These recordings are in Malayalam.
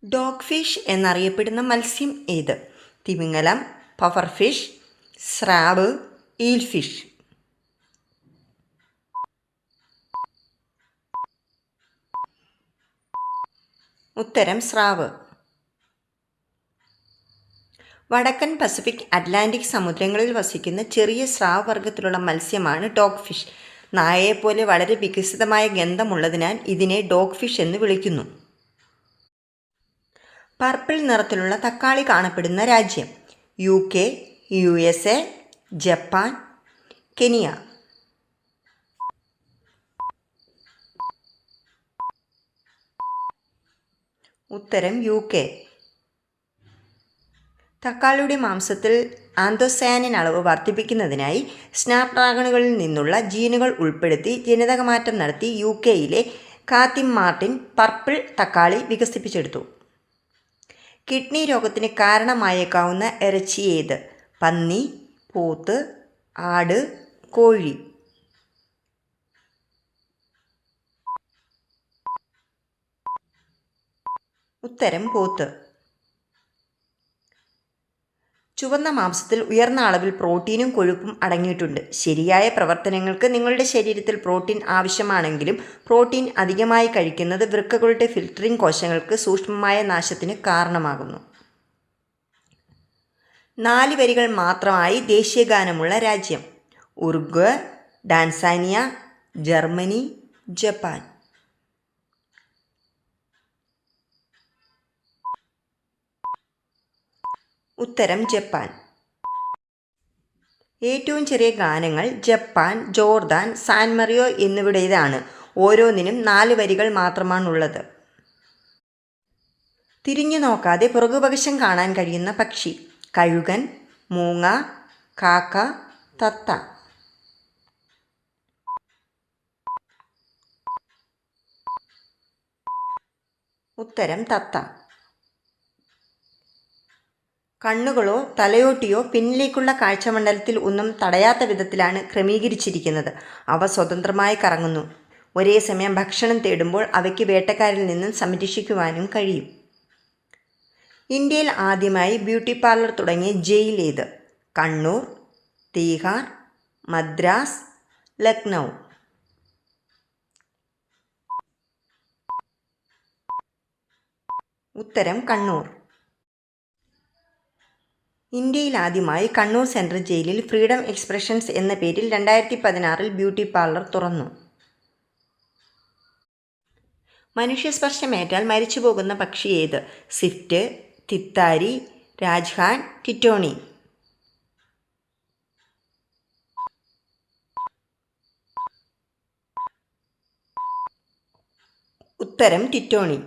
ഡോഗ് ഫിഷ് എന്നറിയപ്പെടുന്ന മത്സ്യം ഏത്? തിമിംഗലം, പഫർ ഫിഷ്, സ്രാവ്, ഈൽ ഫിഷ്. ഉത്തരം സ്രാവ്. വടക്കൻ പസഫിക്, അറ്റ്ലാന്റിക് സമുദ്രങ്ങളിൽ വസിക്കുന്ന ചെറിയ സ്രാവ് വർഗത്തിലുള്ള മത്സ്യമാണ് ഡോഗ് ഫിഷ്. നായയെപ്പോലെ വളരെ വികസിതമായ ഗന്ധമുള്ളതിനാൽ ഇതിനെ ഡോഗ് ഫിഷ് എന്ന് വിളിക്കുന്നു. പർപ്പിൾ നിറത്തിലുള്ള തക്കാളി കാണപ്പെടുന്ന രാജ്യം? UK, USA, Japan, Kenya. ഉത്തരം UK. തക്കാളിയുടെ മാംസത്തിൽ ആന്തോസയാനിൻ അളവ് വർദ്ധിപ്പിക്കുന്നതിനായി സ്നാപ്ഡ്രാഗണുകളിൽ നിന്നുള്ള ജീനുകൾ ഉൾപ്പെടുത്തി ജനിതകമാറ്റം നടത്തി UKയിലെ കാത്തിം മാർട്ടിൻ പർപ്പിൾ തക്കാളി വികസിപ്പിച്ചെടുത്തു. കിഡ്നി രോഗത്തിന് കാരണമായേക്കാവുന്ന ഇറച്ചി ഏത്? പന്നി, പോത്ത്, ആട്, കോഴി. ഉത്തരം പോത്ത്. ചുവന്ന മാംസത്തിൽ ഉയർന്ന അളവിൽ പ്രോട്ടീനും കൊഴുപ്പും അടങ്ങിയിട്ടുണ്ട്. ശരിയായ പ്രവർത്തനങ്ങൾക്ക് നിങ്ങളുടെ ശരീരത്തിൽ പ്രോട്ടീൻ ആവശ്യമാണെങ്കിലും പ്രോട്ടീൻ അധികമായി കഴിക്കുന്നത് വൃക്കകളുടെ ഫിൽട്ടറിംഗ് കോശങ്ങൾക്ക് സൂക്ഷ്മമായ നാശത്തിന് കാരണമാകുന്നു. 4 വരികൾ മാത്രമായി ദേശീയഗാനമുള്ള രാജ്യം? Uruguay, Tanzania, Germany, Japan. ഉത്തരം ജപ്പാൻ. ഏറ്റവും ചെറിയ ഗാനങ്ങൾ ജപ്പാൻ, ജോർദാൻ, സാൻ മറിയോ എന്നിവിടേതാണ്. ഓരോന്നിനും 4 വരികൾ മാത്രമാണുള്ളത്. തിരിഞ്ഞു നോക്കാതെ പുറകുവശം കാണാൻ കഴിയുന്ന പക്ഷി? കഴുകൻ, മൂങ്ങ, കാക്ക, തത്ത. ഉത്തരം തത്ത. കണ്ണുകളോ തലയോട്ടിയോ പിന്നിലേക്കുള്ള കാഴ്ചമണ്ഡലത്തിൽ ഒന്നും തടയാത്ത വിധത്തിലാണ് ക്രമീകരിച്ചിരിക്കുന്നത്. അവ സ്വതന്ത്രമായി കറങ്ങുന്നു. ഒരേ സമയം ഭക്ഷണം തേടുമ്പോൾ അവയ്ക്ക് വേട്ടക്കാരിൽ നിന്നും സംരക്ഷിക്കുവാനും കഴിയും. ഇന്ത്യയിൽ ആദ്യമായി ബ്യൂട്ടി പാർലർ തുടങ്ങിയ ജയിൽ ഏത്? കണ്ണൂർ, തീഹാർ, മദ്രാസ്, ലക്നൗ. ഉത്തരം കണ്ണൂർ. ഇന്ത്യയിൽ ആദ്യമായി കണ്ണൂർ സെൻട്രൽ ജയിലിൽ ഫ്രീഡം എക്സ്പ്രഷൻസ് എന്ന പേരിൽ 2016 ബ്യൂട്ടി പാർലർ തുറന്നു. മനുഷ്യസ്പർശമേറ്റാൽ മരിച്ചുപോകുന്ന പക്ഷി ഏത്? സ്വിഫ്റ്റ്, തിത്താരി, രാജ്ഹാൻ, ടിറ്റോണി. ഉത്തരം ടിറ്റോണി.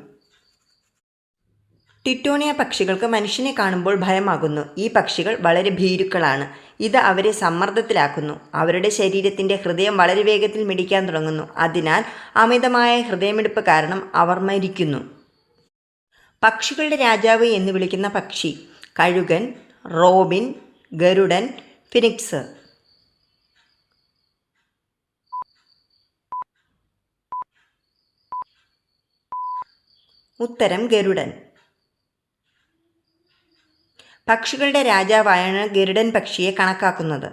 ടിറ്റോണിയ പക്ഷികൾക്ക് മനുഷ്യനെ കാണുമ്പോൾ ഭയമാകുന്നു. ഈ പക്ഷികൾ വളരെ ഭീരുക്കളാണ്. ഇത് അവരെ സമ്മർദ്ദത്തിലാക്കുന്നു. അവരുടെ ശരീരത്തിൻ്റെ ഹൃദയം വളരെ വേഗത്തിൽ മിടിക്കാൻ തുടങ്ങുന്നു. അതിനാൽ അമിതമായ ഹൃദയമിടിപ്പ് കാരണം അവർ മരിക്കുന്നു. പക്ഷികളുടെ രാജാവ് എന്ന് വിളിക്കുന്ന പക്ഷി? കഴുകൻ, റോബിൻ, ഗരുഡൻ, ഫിനിക്സ്. ഉത്തരം ഗരുഡൻ. പക്ഷികളുടെ രാജാവായാണ് ഗരുഡൻ പക്ഷിയെ കണക്കാക്കുന്നത്.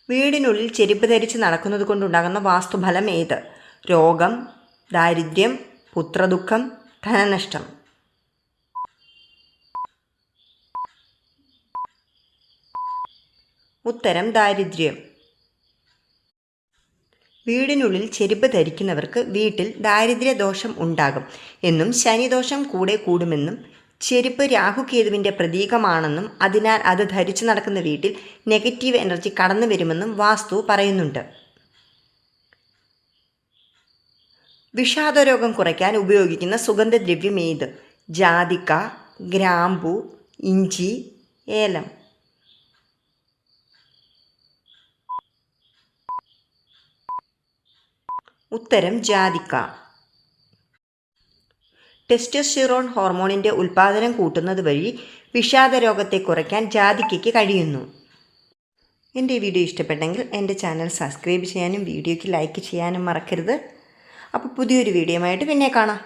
വീടിനുള്ളിൽ ചെരുപ്പ് ധരിച്ച് നടക്കുന്നത് കൊണ്ടുണ്ടാകുന്ന വാസ്തുഫലം ഏത്? രോഗം, ദാരിദ്ര്യം, പുത്രദുഃഖം, ധനനഷ്ടം. ഉത്തരം ദാരിദ്ര്യം. വീടിനുള്ളിൽ ചെരുപ്പ് ധരിക്കുന്നവർക്ക് വീട്ടിൽ ദാരിദ്ര്യദോഷം ഉണ്ടാകും എന്നും ശനിദോഷം കൂടെ കൂടുമെന്നും ചെരുപ്പ് രാഹുകേതുവിൻ്റെ പ്രതീകമാണെന്നും അതിനാൽ അത് ധരിച്ചു നടക്കുന്ന വീട്ടിൽ നെഗറ്റീവ് എനർജി കടന്നു വരുമെന്നും വാസ്തു പറയുന്നുണ്ട്. വിഷാദരോഗം കുറയ്ക്കാൻ ഉപയോഗിക്കുന്ന സുഗന്ധദ്രവ്യം ഏത്? ജാതിക്ക, ഗ്രാമ്പു, ഇഞ്ചി, ഏലം. ഉത്തരം ജാതിക്ക. ടെസ്റ്റോസ്റ്റിറോൺ ഹോർമോണിൻ്റെ ഉൽപ്പാദനം കൂട്ടുന്നത് വഴി വിഷാദരോഗത്തെ കുറയ്ക്കാൻ ജാതിക്കയ്ക്ക് കഴിയുന്നു. എൻ്റെ വീഡിയോ ഇഷ്ടപ്പെട്ടെങ്കിൽ എൻ്റെ ചാനൽ സബ്സ്ക്രൈബ് ചെയ്യാനും വീഡിയോയ്ക്ക് ലൈക്ക് ചെയ്യാനും മറക്കരുത്. അപ്പോൾ പുതിയൊരു വീഡിയോയുമായിട്ട് പിന്നെ കാണാം.